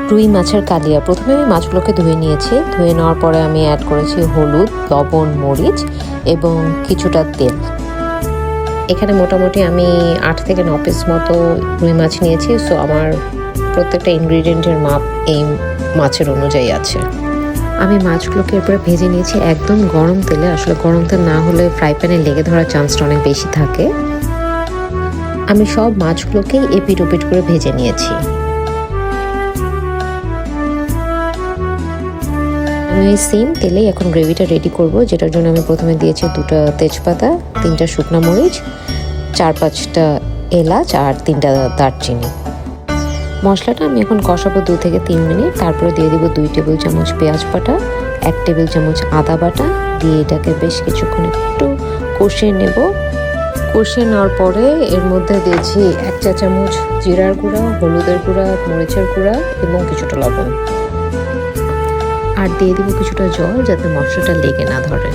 রুই মাছের কালিয়া। প্রথমে আমি মাছগুলোকে ধুয়ে নিয়েছি। ধুয়ে নেওয়ার পরে আমি অ্যাড করেছি হলুদ, লবণ, মরিচ এবং কিছুটা তেল। এখানে মোটামুটি আমি 8 থেকে 9 পিস মতো রুই মাছ নিয়েছি। সো আমার প্রত্যেকটা ইনগ্রিডিয়েন্টের মাপ এই মাছের অনুযায়ী আছে। আমি মাছগুলোকে এরপরে ভেজে নিয়েছি একদম গরম তেলে। আসলে গরম তেল না হলে ফ্রাই প্যানে লেগে ধরার চান্সটা অনেক বেশি থাকে। আমি সব মাছগুলোকেই এপিট ওপিট করে ভেজে নিয়েছি। আমি এই সেম তেলেই এখন গ্রেভিটা রেডি করব, যেটার জন্য আমি প্রথমে দিয়েছি 2টা তেজপাতা, 3টা শুকনো মরিচ, 4-5টা এলাচ আর 3টা দারচিনি। মশলাটা আমি এখন কষাবো 2 থেকে 3 মিনিট। তারপরে দিয়ে দিব 2 টেবিল চামচ পেঁয়াজ বাটা, 1 টেবিল চামচ আদা বাটা দিয়ে এটাকে বেশ কিছুক্ষণ একটু কষিয়ে নেব। কষিয়ে নেওয়ার পরে এর মধ্যে দিয়েছি 1 চা চামচ জিরার গুঁড়া, হলুদের গুঁড়া, মরিচের গুঁড়া এবং কিছুটা লবণ। আর দিয়ে দিব কিছুটা জল যাতে মশলাটা লেগে না ধরে।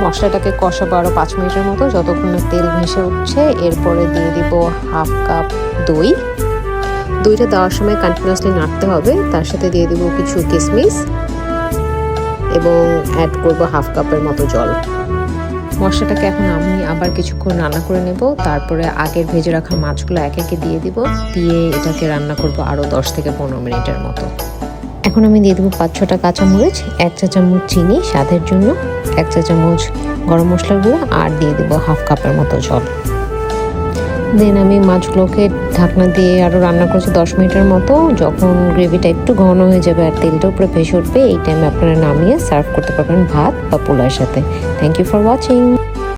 মশলাটাকে কষাবো আরও 5 মিনিটের মতো, যতক্ষণ না তেল ভেসে উঠছে। এরপরে দিয়ে দিব 1/2 কাপ দই। দইটা দেওয়ার সময় কন্টিনিউয়াসলি নাড়তে হবে। তার সাথে দিয়ে দিব কিছু কিশমিশ এবং অ্যাড করব 1/2 কাপের মতো জল। মশলাটাকে এখন আমি আবার কিছুক্ষণ রান্না করে নেব। তারপরে আগের ভেজে রাখা মাছগুলো একে একে দিয়ে দিব। দিয়ে এটাকে রান্না করব আরও 10 থেকে 15 মিনিটের মতো। এখন আমি দিয়ে দেবো 5-6টা কাঁচামরিচ, 1 চা চামচ চিনি স্বাদের জন্য, 1 চা চামচ গরম মশলার গুঁড়ো আর দিয়ে দেবো 1/2 কাপের মতো জল। দেন আমি মাছগুলোকে ঢাকনা দিয়ে আরও রান্না করছি 10 মিনিটের মতো। যখন গ্রেভিটা একটু ঘন হয়ে যাবে আর তেলটা উপরে ভেসে উঠবে, এই টাইমে আপনারা নামিয়ে সার্ভ করতে পারবেন ভাত বা পোলাওর সাথে। Thank you for watching.